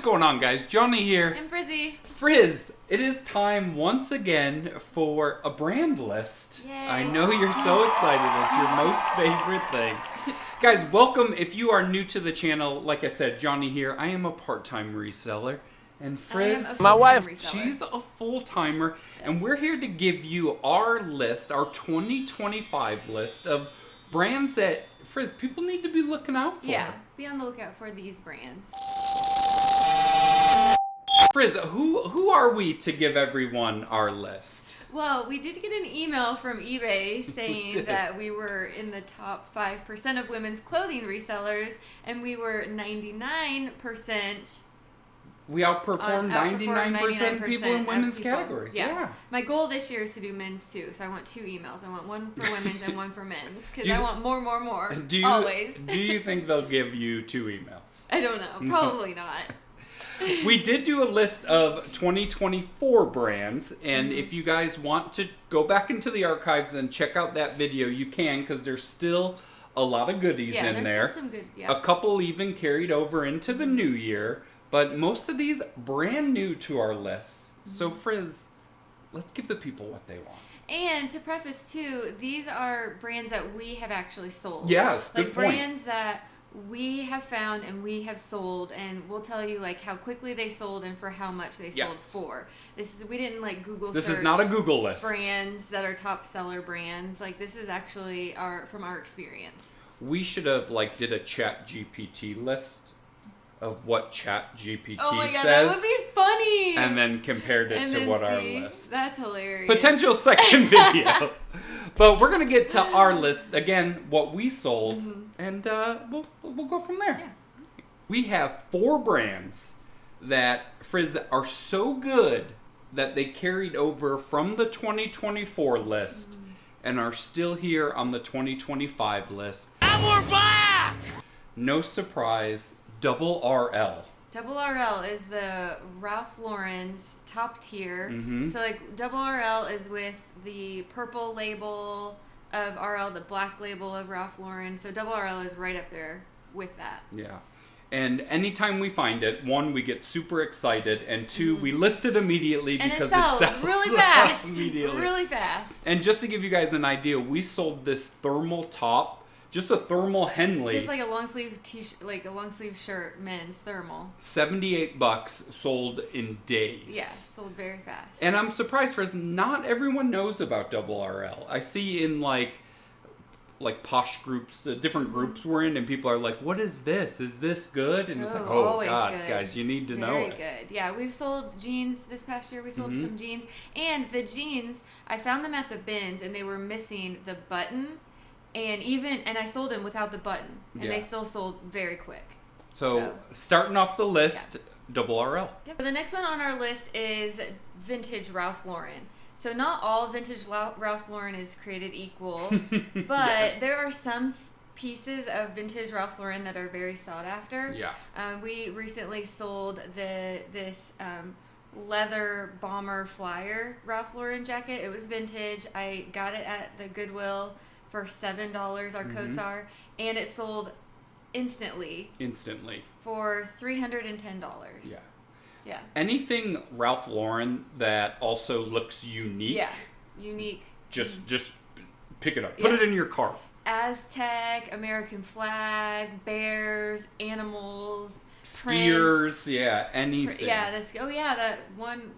going on, guys? Johnny here. And Frizzy. Frizz, it is time once again for a brand list. Yay. I know you're so excited. It's your most favorite thing. Guys, welcome. If you are new to the channel, like I said, Johnny here. I am a part-time reseller. And Frizz, my wife, she's a full-timer. And we're here to give you our list, our 2025 list of brands that, Frizz, people need to be looking out for. Yeah, be on the lookout for these brands. Frizz, who are we to give everyone our list? Well, we did get an email from eBay saying that we were in the top 5% of women's clothing resellers, and we were 99%. We outperformed 99% of people in women's people. categories. Yeah. My goal this year is to do men's too, so I want 2 emails. I want one for women's and one for men's, because I want more. Always. Do you think they'll give you 2 emails? I don't know. Probably not. We did do a list of 2024 brands, and if you guys want to go back into the archives and check out that video, you can, because there's still a lot of goodies in there. Still some good, A couple even carried over into the new year, but most of these brand new to our list. So Frizz, let's give the people what they want. And to preface too, these are brands that we have actually sold. Yes, good point. Brands that we have found and we have sold, and we'll tell you like how quickly they sold and for how much they sold for. We didn't like Google This search is not a Google list. Brands that are top seller brands. Like, this is actually from our experience. We should have did a Chat GPT list of what Chat GPT oh my God, says. that would be funny. And then compared it to what our list. That's hilarious. Potential second video. But we're going to get to our list, again, what we sold, and we'll go from there. Yeah. We have 4 brands that, Frizz, are so good that they carried over from the 2024 list and are still here on the 2025 list. And we're back! No surprise, Double RL. Double RL is the Ralph Lauren's top tier. So like Double RL is with the purple label of RL, the black label of Ralph Lauren. So Double RL is right up there with that. Yeah. And anytime we find it, 1, we get super excited, and 2, we list it immediately and because it sells really fast. Immediately. Really fast. And just to give you guys an idea, we sold this thermal top, just a thermal Henley. Just like a long sleeve t-shirt, like a long sleeve shirt, men's thermal. $78 sold in days. Yeah, sold very fast. And I'm surprised, Frizz, not everyone knows about Double RL. I see in like Posh groups, different groups we're in, and people are like, "What is this? Is this good?" And it's like, "Oh God, good. Guys, you need to know it." Very good. Yeah, we've sold jeans this past year. We sold some jeans, and the jeans, I found them at the bins, and they were missing the button. And I sold them without the button, and they still sold very quick. So starting off the list, Double RL. Yep. So the next one on our list is vintage Ralph Lauren. So not all vintage Ralph Lauren is created equal, but there are some pieces of vintage Ralph Lauren that are very sought after. Yeah. We recently sold this leather bomber flyer Ralph Lauren jacket. It was vintage. I got it at the Goodwill for $7, our coats are, and it sold instantly for $310. Yeah. Yeah. Anything Ralph Lauren that also looks unique. Yeah. Unique. Just pick it up. Put it in your cart. Aztec, American flag, bears, animals, skiers, prints. Yeah, anything. That one.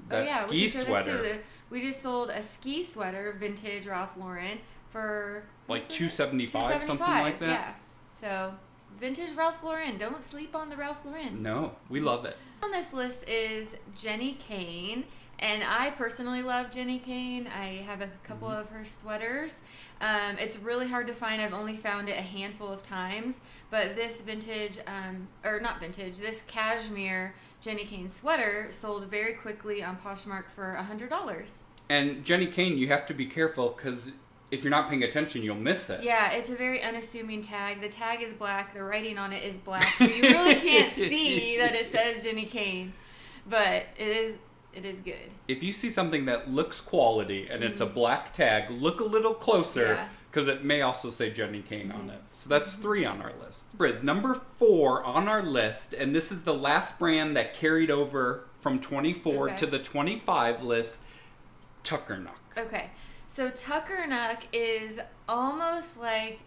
Ski sweater. We just sold a ski sweater, vintage Ralph Lauren, for like $275, something like that. Yeah. So vintage Ralph Lauren. Don't sleep on the Ralph Lauren. No, we love it. On this list is Jenny Kane, and I personally love Jenny Kane. I have a couple of her sweaters. It's really hard to find. I've only found it a handful of times, but this vintage, this cashmere Jenny Kane sweater sold very quickly on Poshmark for $100. And Jenny Kane, you have to be careful because if you're not paying attention, you'll miss it. Yeah, it's a very unassuming tag. The tag is black. The writing on it is black. So you really can't see that it says Jenny Kane. But it is good. If you see something that looks quality and it's a black tag, look a little closer because it may also say Jenny Kane on it. So that's 3 on our list. Frizz, number 4 on our list, and this is the last brand that carried over from 24 to the 25 list, Tuckernuck. Okay. So Tuckernuck is almost like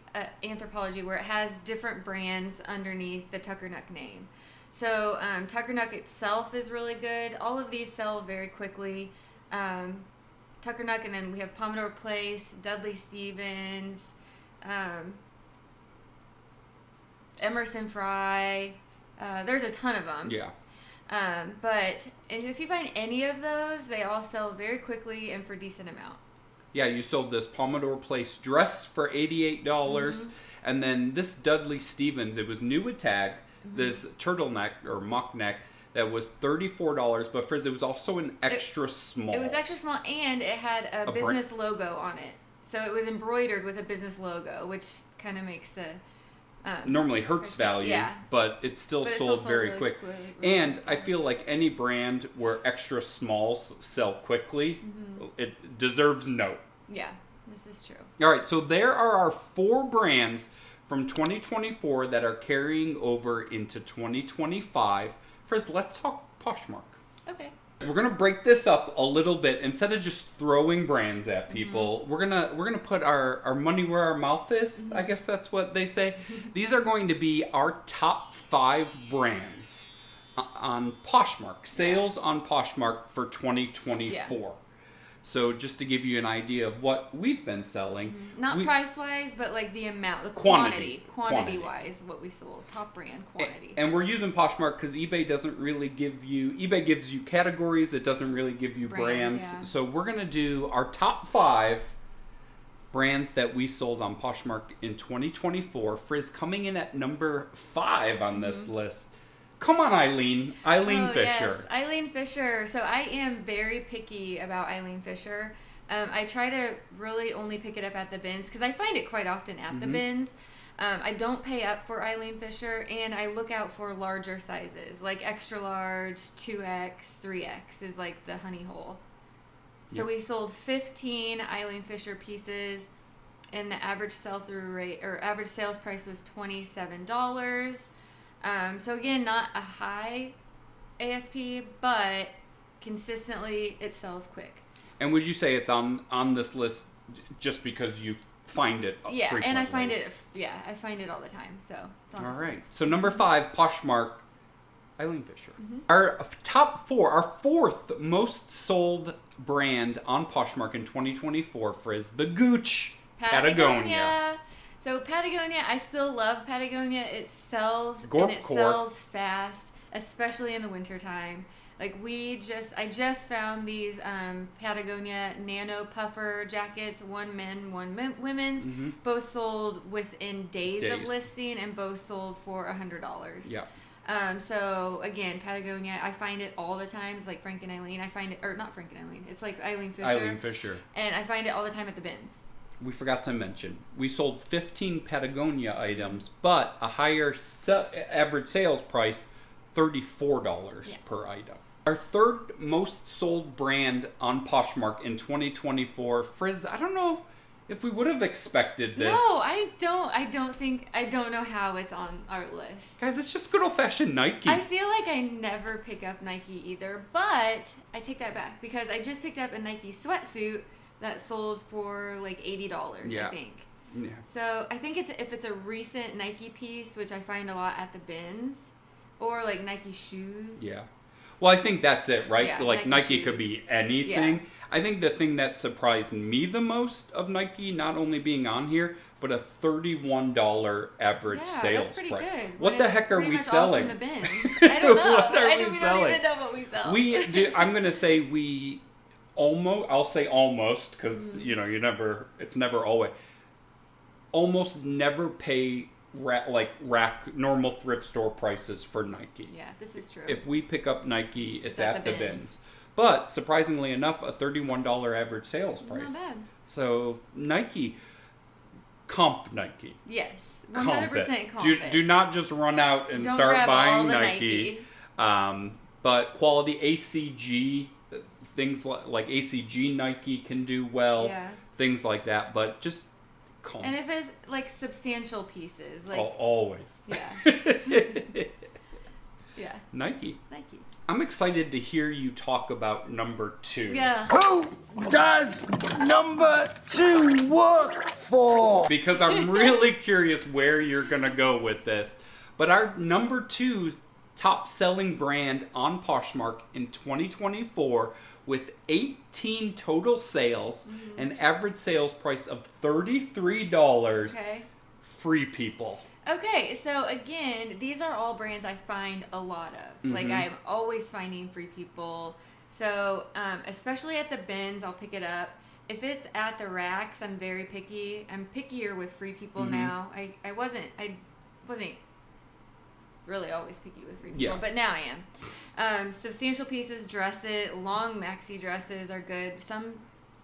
Anthropologie, where it has different brands underneath the Tuckernuck name. So Tuckernuck itself is really good. All of these sell very quickly. Tuckernuck, and then we have Pomodoro Place, Dudley Stevens, Emerson Fry. There's a ton of them. Yeah. But if you find any of those, they all sell very quickly and for a decent amount. Yeah, you sold this Pomodoro Place dress for $88, and then this Dudley Stevens, it was new with tag, this turtleneck or mock neck that was $34, but Frizz, it was also an extra small. It was extra small, and it had a business logo on it. So it was embroidered with a business logo, which kind of makes the... normally hurts value, but it's still sold very quick. And I feel like any brand where extra smalls sell quickly, it deserves note. Yeah, this is true. All right, so there are our 4 brands from 2024 that are carrying over into 2025. First, let's talk Poshmark. Okay. We're gonna break this up a little bit. Instead of just throwing brands at people, we're gonna put our money where our mouth is. I guess that's what they say. These are going to be our top 5 brands on Poshmark, sales on Poshmark for 2024. Yeah. So just to give you an idea of what we've been selling. Not price-wise, but like the amount, the quantity. Quantity-wise, what we sold. Top brand quantity. And we're using Poshmark because eBay doesn't really give you... eBay gives you categories. It doesn't really give you brands. Yeah. So we're going to do our top 5 brands that we sold on Poshmark in 2024. Frizz coming in at number 5 on this list. Come on, Eileen. Eileen Fisher. Yes, Eileen Fisher. So I am very picky about Eileen Fisher. I try to really only pick it up at the bins because I find it quite often at the bins. I don't pay up for Eileen Fisher, and I look out for larger sizes, like extra large, 2X, 3X is like the honey hole. So we sold 15 Eileen Fisher pieces, and the average sell-through rate, or average sales price was $27. So again, not a high ASP, but consistently it sells quick. And would you say it's on this list just because you find it frequently? And I find it, I find it all the time. So it's on this list. So number 5, Poshmark, Eileen Fisher. Our top 4, our 4th most sold brand on Poshmark in 2024, Frizz, the Gooch Patagonia. So Patagonia, I still love Patagonia. It sells sells fast, especially in the wintertime. Like I just found these Patagonia Nano Puffer jackets, one men, one women's. Both sold within days of listing, and both sold for $100. Yeah. So again, Patagonia, I find it all the time. It's like Frank and Eileen. I find it, or not Frank and Eileen. It's like Eileen Fisher. Eileen Fisher. And I find it all the time at the bins. We forgot to mention, we sold 15 Patagonia items, but a higher average sales price, $34 per item. Our 3rd most sold brand on Poshmark in 2024, Frizz, I don't know if we would have expected this. No, I don't know how it's on our list. Guys, it's just good old-fashioned Nike. I feel like I never pick up Nike either, but I take that back because I just picked up a Nike sweatsuit that sold for like $80, I think. Yeah. So I think if it's a recent Nike piece, which I find a lot at the bins, or like Nike shoes. Yeah. Well, I think that's it, right? Yeah, like Nike could be anything. Yeah. I think the thing that surprised me the most of Nike, not only being on here, but a $31 average sales that's pretty price. Good. What the heck are we selling? All from the bins. I don't know. What are we don't selling? even know what we sell. We do. I'm gonna say we almost. I'll say almost because it's never always. Almost never pay rack normal thrift store prices for Nike. Yeah, this is true. If we pick up Nike, it's at the bins. But surprisingly enough, a $31 average sales price. Not bad. So Nike, comp Nike. Yes, 100% comp it. Do not just run out and start buying Nike. But quality ACG, things like ACG Nike can do well. Yeah. Things like that. But just And if it's like substantial pieces, like always. Yeah. Yeah. Nike. I'm excited to hear you talk about number 2. Yeah. Who does number 2 work for? Because I'm really curious where you're going to go with this. But our number 2's top selling brand on Poshmark in 2024 with 18 total sales, an average sales price of $33. Okay. Free People. Okay, so again, these are all brands I find a lot of. Like, I'm always finding Free People. So, especially at the bins, I'll pick it up. If it's at the racks, I'm very picky. I'm pickier with Free People now. I wasn't really always picky with Free People, but now I am. Substantial pieces, dresses, long maxi dresses are good. Some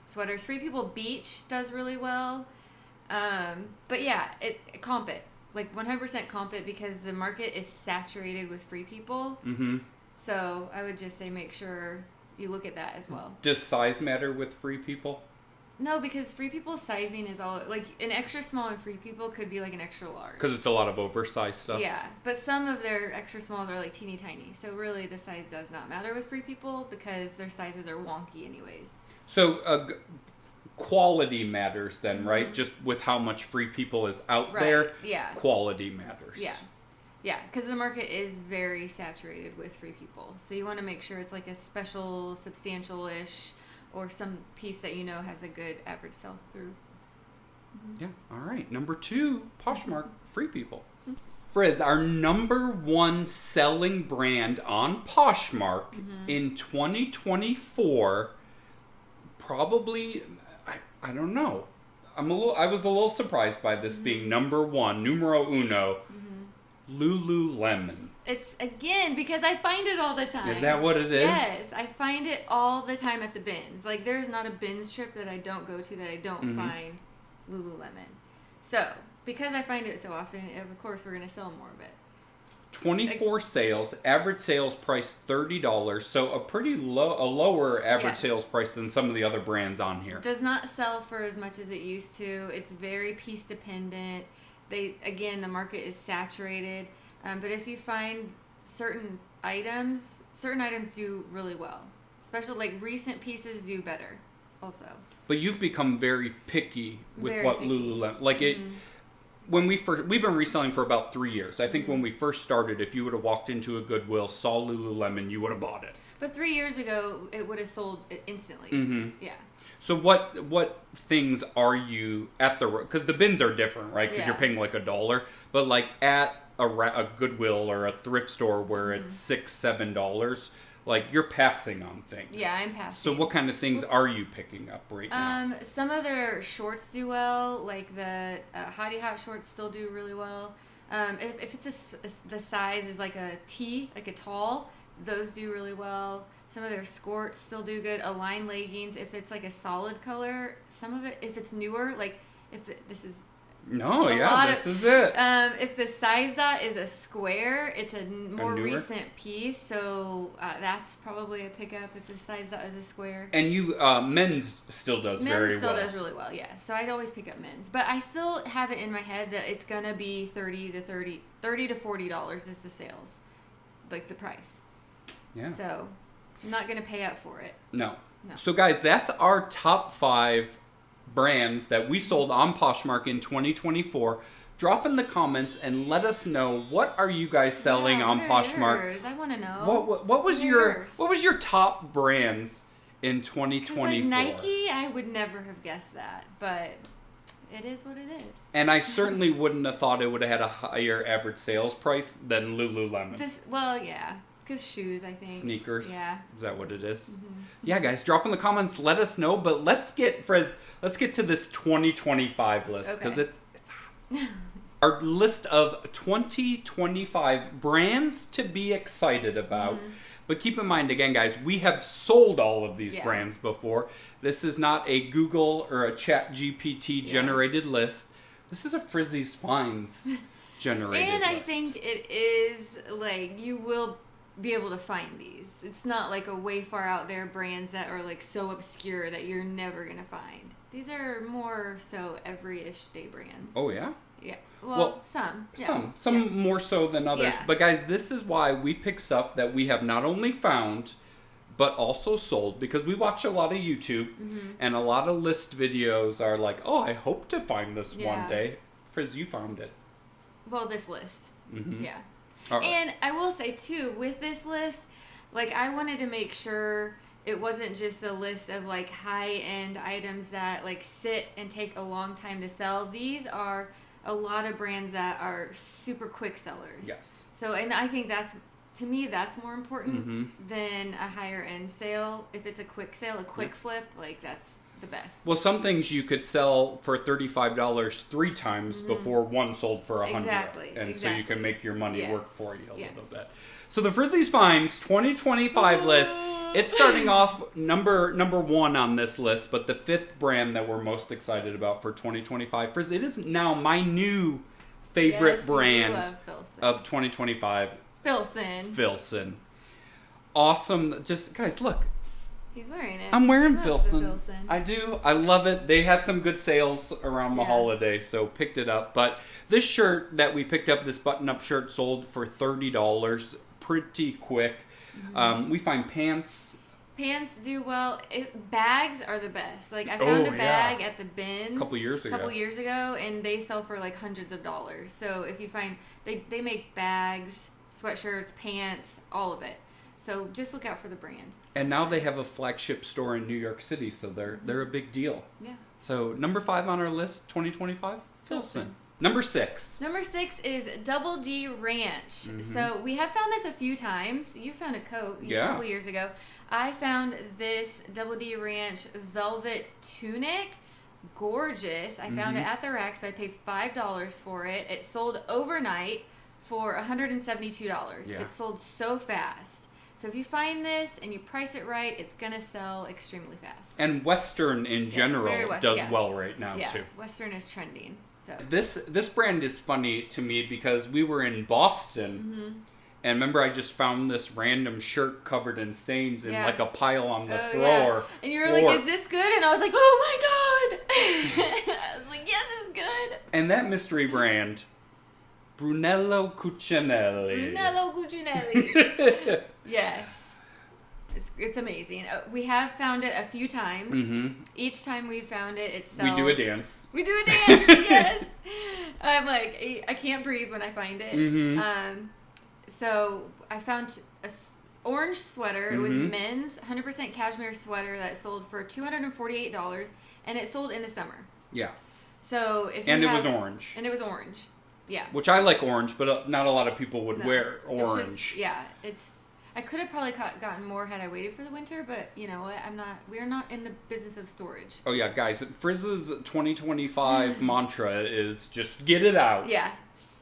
sweaters. Free People Beach does really well. But yeah, comp it. Like 100% comp it because the market is saturated with Free People. So I would just say make sure you look at that as well. Does size matter with Free People? No, because Free People sizing is all like an extra small and Free People could be like an extra large. Because it's a lot of oversized stuff. Yeah, but some of their extra smalls are like teeny tiny. So really the size does not matter with Free People because their sizes are wonky anyways. So quality matters then, right? Just with how much Free People is out there, quality matters. Yeah, because the market is very saturated with Free People. So you want to make sure it's like a special, substantial-ish, or some piece that you know has a good average sell-through. Yeah, all right. Number 2, Poshmark, Free People. Frizz, our number 1 selling brand on Poshmark in 2024, probably... I don't know. I was a little surprised by this being number 1, numero uno, Lululemon. It's, again, because I find it all the time. Is that what it is? Yes, I find it all the time at the bins. Like, there's not a bins trip that I don't go to that I don't find Lululemon. So, because I find it so often, of course, we're going to sell more of it. 24 sales, average sales price $30, so a lower average sales price than some of the other brands on here. Does not sell for as much as it used to. It's very piece dependent. The market is saturated. But if you find certain items do really well. Especially like recent pieces do better also. But you've become very picky with Lululemon. Like when we've been reselling for about 3 years. I think when we first started, if you would have walked into a Goodwill, saw Lululemon, you would have bought it. But 3 years ago, it would have sold instantly. Yeah. So what things are you at because the bins are different, right? Because you're paying like $1, but like at a Goodwill or a thrift store where it's $6-7, like you're passing on things. Yeah, I'm passing. So what kind of things are you picking up right now? Some of their shorts do well, like the Hottie Hot shorts still do really well. If it's the size is like a T, like a tall, those do really well. Some of their skirts still do good. Align leggings, if it's like a solid color, some of it, if it's newer, like this is this is it. If the size dot is a square, it's a more recent piece, so that's probably a pickup if the size dot is a square. And men's still does very well. Men's still does really well, yeah. So I'd always pick up men's, but I still have it in my head that it's gonna be $30 to $40 is the sales, like the price. Yeah. So I'm not gonna pay up for it. No. So guys, that's our top 5 brands that we sold on Poshmark in 2024. Drop in the comments and let us know, what are you guys selling on Poshmark? Yours? I want to know. What was your top brands in 2024? Like Nike, I would never have guessed that, but it is what it is. And I certainly wouldn't have thought it would have had a higher average sales price than Lululemon. Because shoes, I think. Sneakers. Yeah. Is that what it is? Yeah, guys, drop in the comments. Let us know. But let's get to this 2025 list because it's hot. Our list of 2025 brands to be excited about. But keep in mind, again, guys, we have sold all of these brands before. This is not a Google or a ChatGPT generated list. This is a Frizzy's Finds generated list. And I think it is, like, you will be able to find these. it's not like a way far out there brands that are like so obscure that you're never gonna find. These are more so every-ish day brands. Oh yeah? Yeah. Well, some. Yeah. Some more so than others. Yeah. But guys, this is why we pick stuff that we have not only found, but also sold, because we watch a lot of YouTube, and a lot of list videos are like, oh, I hope to find this one day. Frizz, you found it. Well, this list. Yeah. All right. And I will say, too, with this list, like, I wanted to make sure it wasn't just a list of, like, high-end items that, like, sit and take a long time to sell. These are a lot of brands that are super quick sellers. Yes. So, and I think to me, that's more important than a higher-end sale. If it's a quick sale, a quick flip, like, that's the best. Well, some things you could sell for $35 3 times before one sold for $100. Exactly. And so you can make your money work for you a little bit. So the Frizzy's Finds 2025 list, it's starting off number 1 on this list, but the 5th brand that we're most excited about for 2025. Frizz, it is now my new favorite brand of 2025. Filson. Awesome. Just, guys, look. He's wearing it. I'm wearing Filson. I do. I love it. They had some good sales around the holiday, so picked it up. But this shirt that we picked up, this button-up shirt, sold for $30 pretty quick. We find pants. Pants do well. Bags are the best. Like, I found a bag at the bins a couple years ago, and they sell for like hundreds of dollars. So if you find, they make bags, sweatshirts, pants, all of it. So just look out for the brand. And now they have a flagship store in New York City, so they're a big deal. Yeah. So number 5 on our list, 2025, Filson. Number 6. Number 6 is Double D Ranch. So we have found this a few times. You found a coat a couple years ago. I found this Double D Ranch velvet tunic. Gorgeous. I found it at the rack, so I paid $5 for it. It sold overnight for $172. Yeah. It sold so fast. So if you find this and you price it right, it's going to sell extremely fast. And Western in general does well right now too. Western is trending. So this brand is funny to me because we were in Boston, and remember I just found this random shirt covered in stains in like a pile on the floor. And you were like, is this good? And I was like, oh my God. I was like, yes, it's good. And that mystery brand, Brunello Cucinelli. Yes. It's amazing. We have found it a few times. Each time we found it, it sells. We do a dance. Yes. I'm like, I can't breathe when I find it. So I found a orange sweater. It was men's 100% cashmere sweater that sold for $248, and it sold in the summer. Yeah. So if it was orange. And it was orange. Yeah. Which I like orange, but not a lot of people would wear orange. I could have probably gotten more had I waited for the winter, but you know what? We're not in the business of storage. Oh yeah, guys, Frizz's 2025 mantra is just get it out. Yeah,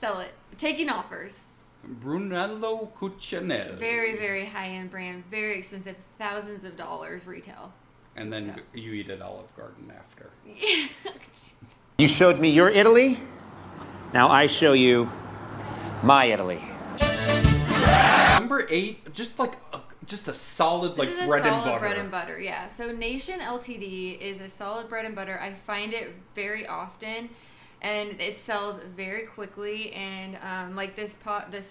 sell it. Taking offers. Brunello Cucinelli. Very, very high-end brand. Very expensive. Thousands of dollars retail. And then you eat at Olive Garden after. You showed me your Italy. Now I show you my Italy. Number 8, just a solid bread and butter. Bread and butter, yeah. So Nation Ltd is a solid bread and butter. I find it very often, and it sells very quickly. And like this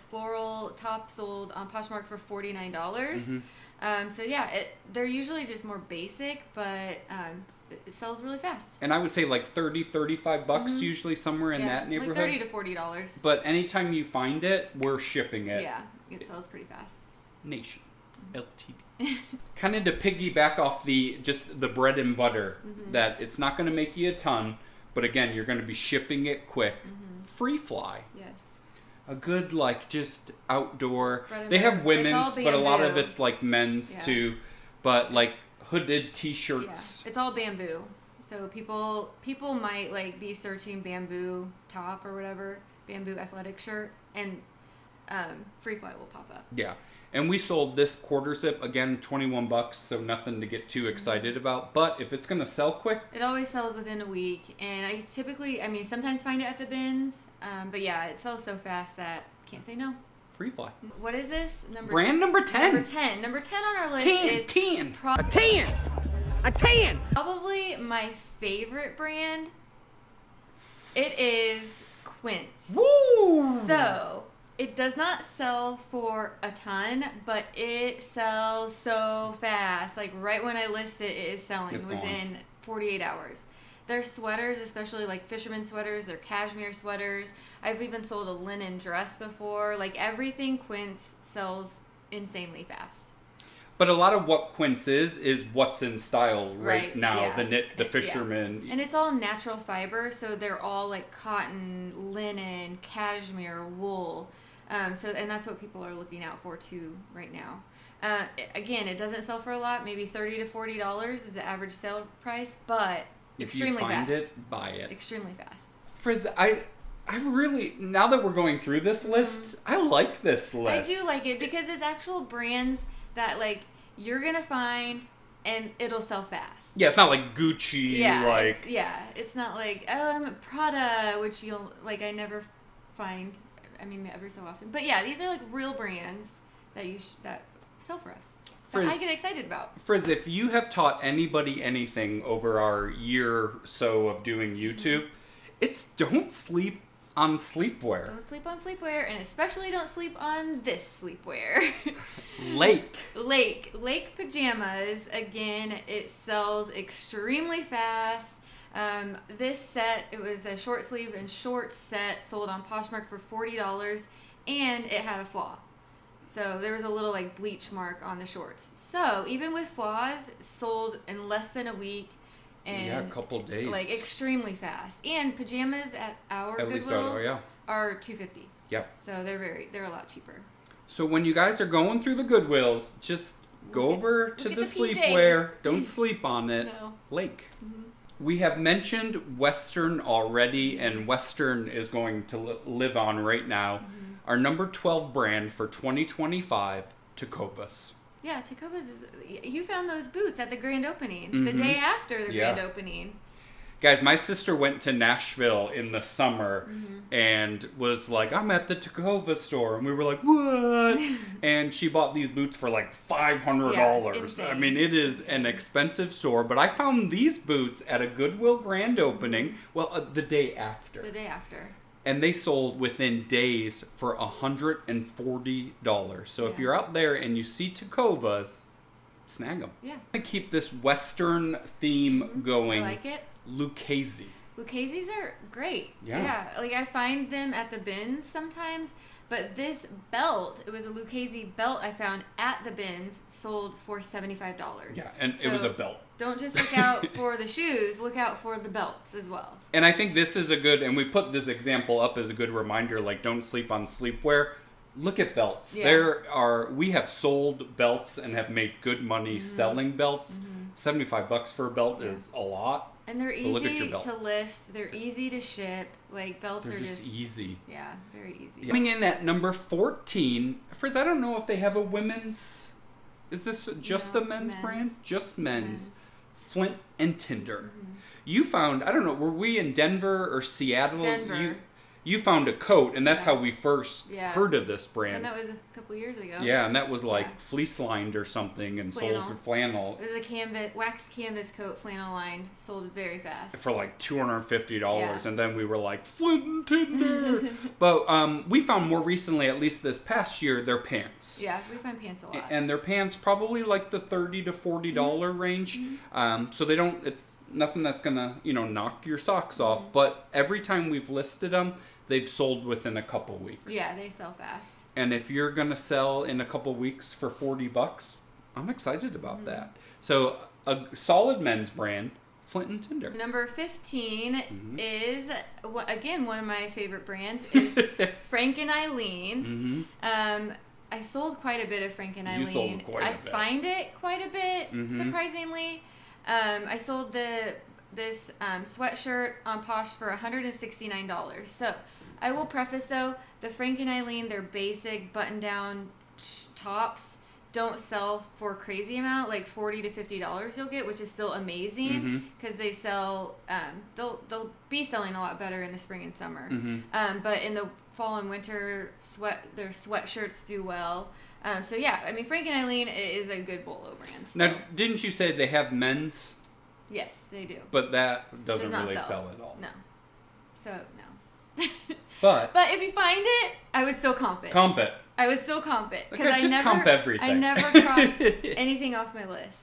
floral top sold on Poshmark for $49. So yeah, they're usually just more basic, but it sells really fast. And I would say like $30-$35 usually somewhere in that neighborhood. Like $30 to $40. But anytime you find it, we're shipping it. Yeah, it sells pretty fast. Nation Ltd. Kind of to piggyback off the bread and butter, that it's not going to make you a ton, but again, you're going to be shipping it quick. Free Fly. Yes. A good just outdoor. They have women's, but a lot of it's like men's too. But like hooded t-shirts. Yeah. It's all bamboo. So people might like be searching bamboo top or whatever, bamboo athletic shirt, and Free Fly will pop up. Yeah. And we sold this quarter zip, again, $21, so nothing to get too excited about. But if it's going to sell quick... It always sells within a week. And I typically, sometimes find it at the bins. But yeah, it sells so fast that can't say no. Free fly. What is this? Brand number 10. Number 10. Number 10 on our list 10. is 10. A 10! A 10! Probably my favorite brand. It is Quint. Woo! So, it does not sell for a ton, but it sells so fast. Like right when I list it, it is selling It's within 48 hours. Their sweaters, especially like fisherman sweaters, their cashmere sweaters. I've even sold a linen dress before. Like everything Quint sells insanely fast. But a lot of what Quince is what's in style right now. Yeah. The knit, the fisherman. Yeah. And it's all natural fiber, so they're all like cotton, linen, cashmere, wool. And that's what people are looking out for too right now. Again, it doesn't sell for a lot. Maybe $30 to $40 is the average sale price, but if you find it, buy it. Extremely fast. Frizz, I really, now that we're going through this list, I like this list. I do like it because it's actual brands that like you're gonna find and it'll sell fast. Yeah, it's not like Gucci. It's not like Prada, which you'll like. I never find. I mean, every so often. But yeah, these are like real brands that that sell for us. Frizz, I get excited about. Frizz, if you have taught anybody anything over our year or so of doing YouTube, it's don't sleep on sleepwear. Don't sleep on sleepwear, and especially don't sleep on this sleepwear. Lake pajamas. Again, it sells extremely fast. This set, it was a short sleeve and short set, sold on Poshmark for $40, and it had a flaw. So there was a little like bleach mark on the shorts. So even with flaws, sold in less than a week. And a couple days. Like extremely fast. And pajamas at our Goodwills are $2.50. Yep. So they're a lot cheaper. So when you guys are going through the Goodwills, just go over to the sleepwear. Don't sleep on it. No. Lake. Mm-hmm. We have mentioned Western already, and Western is going to live on right now. Mm-hmm. Our number 12 brand for 2025, Tecovas. Yeah, Tecovas you found those boots at the grand opening, the day after the grand opening. Guys, my sister went to Nashville in the summer and was like, I'm at the Tecovas store. And we were like, what? And she bought these boots for like $500. I mean, it is an expensive store. But I found these boots at a Goodwill grand opening, the day after. The day after. And they sold within days for $140. So if you're out there and you see Tecovas, snag them. Yeah. I'm going to keep this Western theme going. I like it. Lucchese. Lucchese's are great. Yeah. Like I find them at the bins sometimes, but this belt, it was a Lucchese belt I found at the bins, sold for $75. Yeah, and it was a belt. Don't just look out for the shoes, look out for the belts as well. And I think this is and we put this example up as a good reminder, like don't sleep on sleepwear. Look at belts. Yeah. We have sold belts and have made good money selling belts. $75 for a belt is a lot. And they're easy to list. They're easy to ship. Like belts they're are just easy. Yeah, very easy. Yeah. Coming in at number 14, Frizz, I don't know if they have a women's. Is this just a men's brand? Just men's. Flint and Tinder. You found, I don't know, were we in Denver or Seattle? Denver. You found a coat, and that's how we first heard of this brand. And that was a couple years ago. Yeah, and that was like fleece lined or something and sold for flannel. It was a wax canvas coat, flannel lined, sold very fast. For like $250, and then we were like, Flint and Tinder! But we found more recently, at least this past year, their pants. Yeah, we find pants a lot. And their pants probably like the $30 to $40 range. So they don't, it's nothing that's gonna, knock your socks off. But every time we've listed them, they've sold within a couple weeks. Yeah, they sell fast. And if you're gonna sell in a couple weeks for $40, I'm excited about that. So a solid men's brand, Flint and Tinder. Number 15 is, again, one of my favorite brands is Frank and Eileen. I sold quite a bit of Frank and Eileen. You sold quite a bit. I find it quite a bit, surprisingly. I sold this sweatshirt on Posh for $169. So I will preface though, the Frank and Eileen, their basic button-down tops don't sell for crazy amount, like $40 to $50 you'll get, which is still amazing because they sell. They'll be selling a lot better in the spring and summer. But in the fall and winter their sweatshirts do well. So yeah, I mean, Frank and Eileen is a good bolo brand. So. Now, didn't you say they have men's? Yes, they do. But that doesn't really sell sell at all. No. So no. But if you find it, I would still comp it. Comp it. I would still comp it because comp everything. I never cross anything off my list.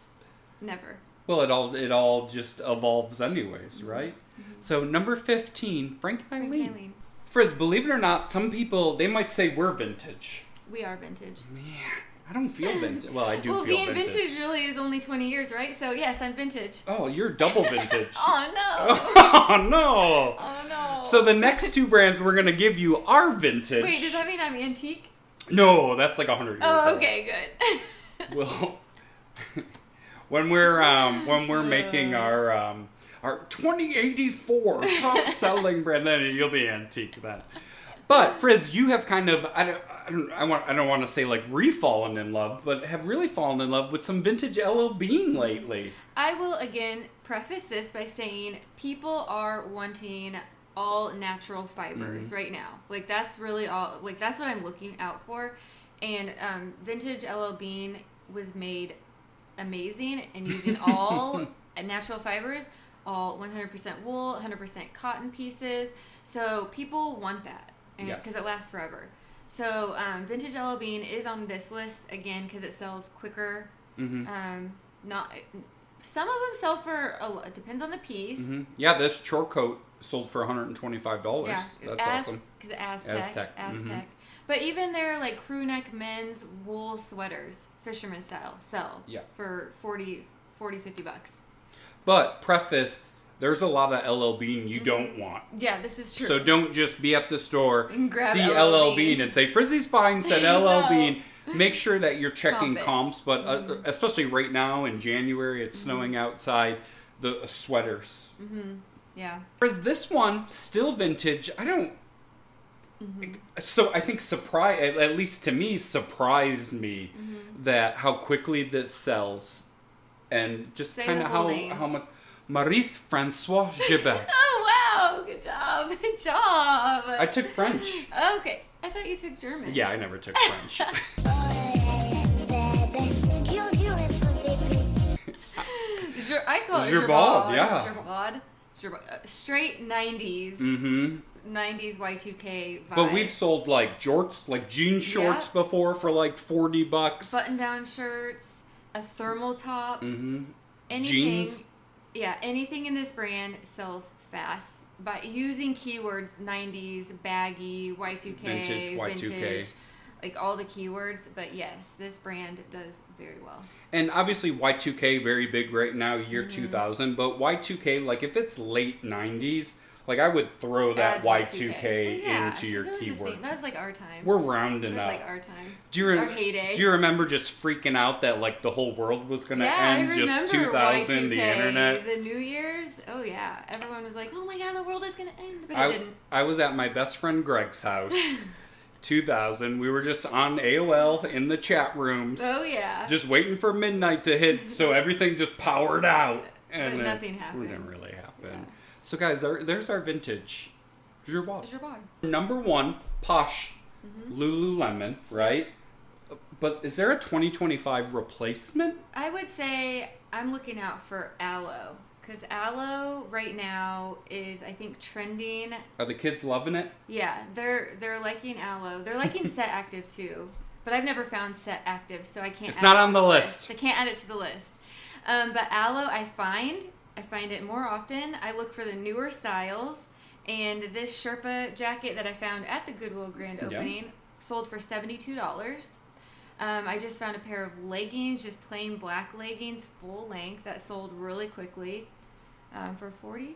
Never. Well, it all just evolves anyways, right? Mm-hmm. So number 15, Frank and Eileen. Frizz, believe it or not, some people, they might say we're vintage. We are vintage. Man, I don't feel vintage. Well, I do feel vintage. Well, being vintage really is only 20 years, right? So yes, I'm vintage. Oh, you're double vintage. Oh no. Oh no. Oh no. So the next two brands we're going to give you are vintage. Wait, does that mean I'm antique? No, that's like 100 years old. Oh, okay, good. Well, when we're making our 2084 top selling brand, then you'll be antique then. But Frizz, you have kind of I don't want to say like re-fallen in love, but have really fallen in love with some vintage LL Bean lately. I will again preface this by saying people are wanting all natural fibers right now. Like that's really all. Like that's what I'm looking out for. And vintage LL Bean was made amazing and using all natural fibers, all 100% wool, 100% cotton pieces. So people want that because it lasts forever. So vintage LL Bean is on this list again because it sells quicker. Not some of them sell for it depends on the piece. Yeah, this chore coat sold for $125. Yeah, that's awesome. Because Aztec. But even their like crew neck men's wool sweaters, fisherman style, sell for $40, $50. But preface, there's a lot of LL Bean you don't want. Yeah, this is true. So don't just be at the store, and grab see LL Bean and say, Frizzy's fine, said LL Bean. Make sure that you're checking comps, but especially right now in January, it's snowing outside, the sweaters. Yeah. Whereas this one, still vintage, I don't... So I think at least to me, surprised me that how quickly this sells. And just kind of how much... Marie-François Gibert. Oh, wow. Good job. Good job. I took French. Okay. I thought you took German. Yeah, I never took French. I call it Gerbaude, yeah. Gerbaude. Straight 90s. 90s Y2K vibe. But we've sold like jorts, like jean shorts before for like $40. Button-down shirts, a thermal top. Anything, jeans. Yeah, anything in this brand sells fast. By using keywords, 90s, baggy, Y2K, vintage, like all the keywords. But yes, this brand does very well. And obviously Y2K, very big right now, year 2000. But Y2K, like if it's late 90s, like I would throw that Y2K into your keyword. That was like our time. We're rounding up. That was like our time. Our heyday. Do you remember just freaking out that like the whole world was going to end just 2000, Y2K, the internet? The New Year's, oh yeah. Everyone was like, oh my god, the world is going to end. But it didn't. I was at my best friend Greg's house. 2000. We were just on AOL in the chat rooms. Oh yeah. Just waiting for midnight to hit, so everything just powered out. And but nothing happened. It didn't really happen. Yeah. So guys, there's our vintage Gerbaude. Number 1, Posh Lululemon, right? But is there a 2025 replacement? I would say I'm looking out for Aloe. Because Aloe right now is, I think, trending. Are the kids loving it? Yeah, they're liking Aloe. They're liking Set Active too. But I've never found Set Active, so I can't It's not on the list. I can't add it to the list. But Aloe I find it more often. I look for the newer styles. And this Sherpa jacket that I found at the Goodwill grand opening sold for $72. I just found a pair of leggings, just plain black leggings, full length, that sold really quickly for $40.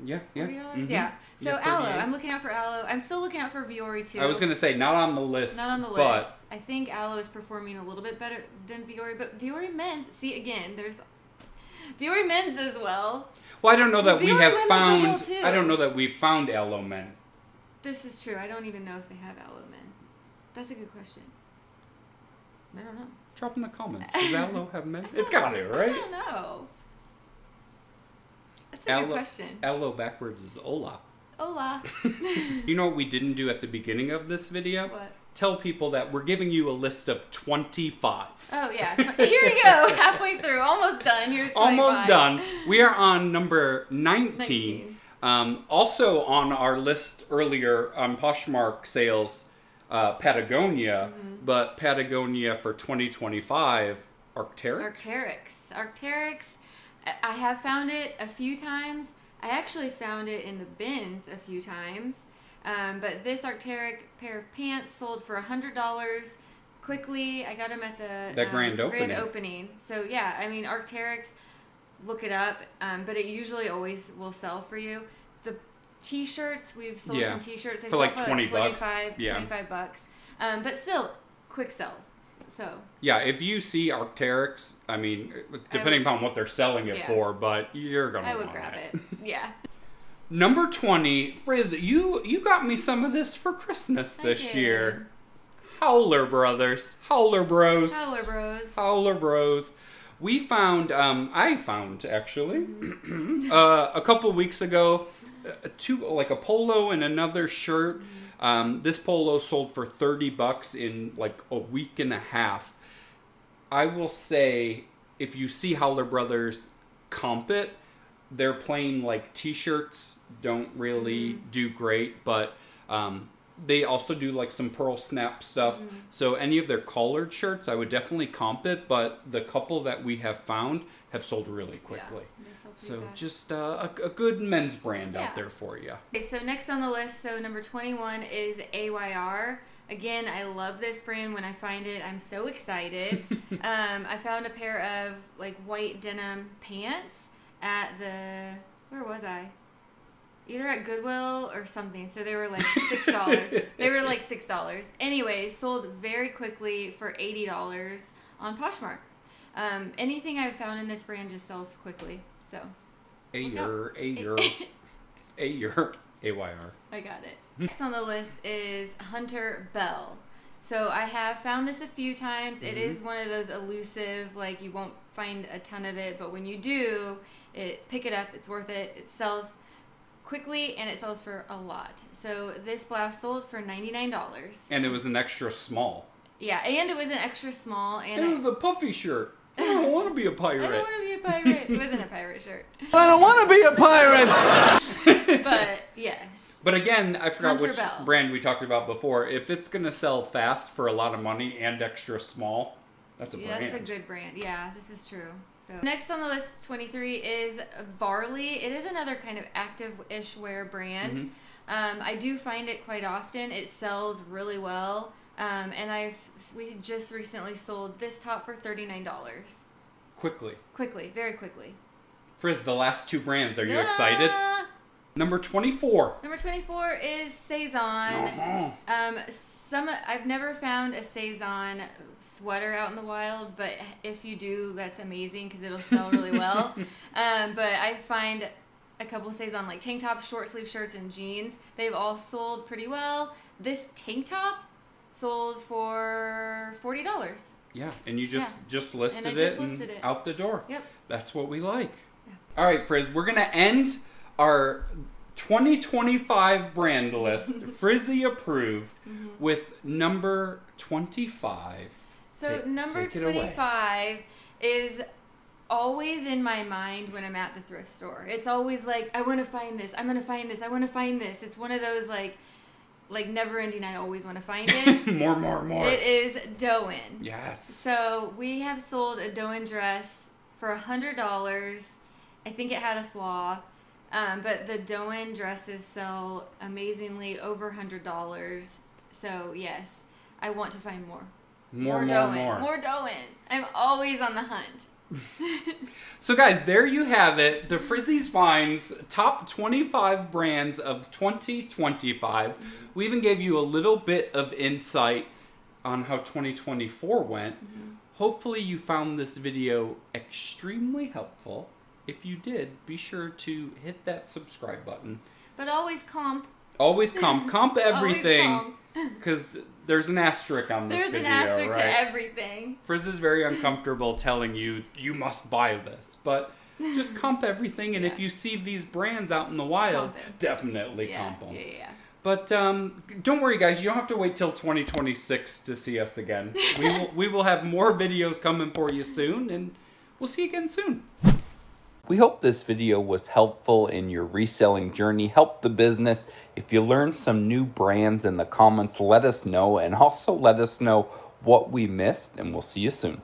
Yeah. $40? Yeah. So Aloe, I'm looking out for Aloe. I'm still looking out for Viore too. I was going to say, not on the list. Not on the list. I think Aloe is performing a little bit better than Viore, but Viore men's, see again, there's Viore men's as well. Well, I don't know that we have found. I don't know that we've found Aloe men. This is true. I don't even know if they have Aloe men. That's a good question. I don't know. Drop in the comments. Does Aloe have men? It's got to, right? I don't know. That's a good question. Aloe backwards is Ola. Hola. You know what we didn't do at the beginning of this video? What? Tell people that we're giving you a list of 25. Oh, yeah. Here you go. Halfway through. Almost done. Here's 25. Almost done. We are on number 19. Also on our list earlier on Poshmark sales, Patagonia, but Patagonia for 2025, Arc'teryx. I have found it a few times. I actually found it in the bins a few times. But this Arc'teryx pair of pants sold for $100 quickly. I got them at the grand opening. So yeah, I mean Arc'teryx, look it up. But it usually always will sell for you. The t-shirts, we've sold some t-shirts. They for like 20 bucks. 25 bucks. But still, quick sell. So yeah, if you see Arc'teryx, I mean, depending upon what they're selling it for, but you're gonna. I would grab it. Yeah. Number 20, Frizz, you got me some of this for Christmas this year. Howler Brothers. Howler Bros. We found, I found actually, a couple weeks ago, like a polo and another shirt. This polo sold for $30 in like a week and a half. I will say, if you see Howler Brothers comp it, their plain like t-shirts don't really do great, but they also do like some pearl snap stuff. So any of their collared shirts, I would definitely comp it, but the couple that we have found have sold really quickly. So just a good men's brand out there for you. Okay, so next on the list, so number 21 is AYR. Again, I love this brand. When I find it, I'm so excited. I found a pair of like white denim pants at where was I? Either at Goodwill or something. So they were like $6. Anyways, sold very quickly for $80 on Poshmark. Anything I've found in this brand just sells quickly. So AYR. I got it. Next on the list is Hunter Bell. So I have found this a few times. It is one of those elusive, like you won't find a ton of it, but when you do, pick it up. It's worth it. It sells quickly and it sells for a lot. So this blouse sold for $99. And it was an extra small. Yeah, and it was an extra small. And it was a puffy shirt. I don't want to be a pirate. I don't want to be a pirate. It wasn't a pirate shirt. I don't want to be a pirate! But, yes. But again, I forgot Hunter which Bell. brand we talked about before. If it's going to sell fast for a lot of money and extra small, that's a brand. That's a good brand. Yeah, this is true. So next on the list, 23, is Barley. It is another kind of active-ish wear brand. I do find it quite often. It sells really well. And we just recently sold this top for $39. Quickly, very quickly. Frizz, the last two brands. Are you excited? Number 24. Number 24 is Saison. I've never found a Saison sweater out in the wild, but if you do, that's amazing because it'll sell really well. But I find a couple Saison like tank tops, short sleeve shirts, and jeans. They've all sold pretty well. This tank top sold for $40. Yeah, and you just listed it out the door. Yep. That's what we like. Yeah. All right, Frizz, we're going to end our 2025 brand list, Frizzy approved, with number 25. So number 25 is always in my mind when I'm at the thrift store. It's always like, I want to find this. I'm going to find this. I want to find this. It's one of those like never ending. I always want to find it. More. It is Doen. Yes. So we have sold a Doen dress for $100. I think it had a flaw. But the Doen dresses sell amazingly over $100. So yes, I want to find more. More Doen. I'm always on the hunt. So guys, there you have it. The Frizzy's Finds top 25 brands of 2025. We even gave you a little bit of insight on how 2024 went. Hopefully you found this video extremely helpful. If you did, be sure to hit that subscribe button. But always comp. Always comp. Comp everything. Because there's an asterisk on this video, There's an asterisk right? to everything. Frizz is very uncomfortable telling you, you must buy this. But just comp everything. And if you see these brands out in the wild, definitely comp them. Yeah. But don't worry, guys. You don't have to wait till 2026 to see us again. We will have more videos coming for you soon, and we'll see you again soon. We hope this video was helpful in your reselling journey, help the business. If you learned some new brands in the comments, let us know, and also let us know what we missed, and we'll see you soon.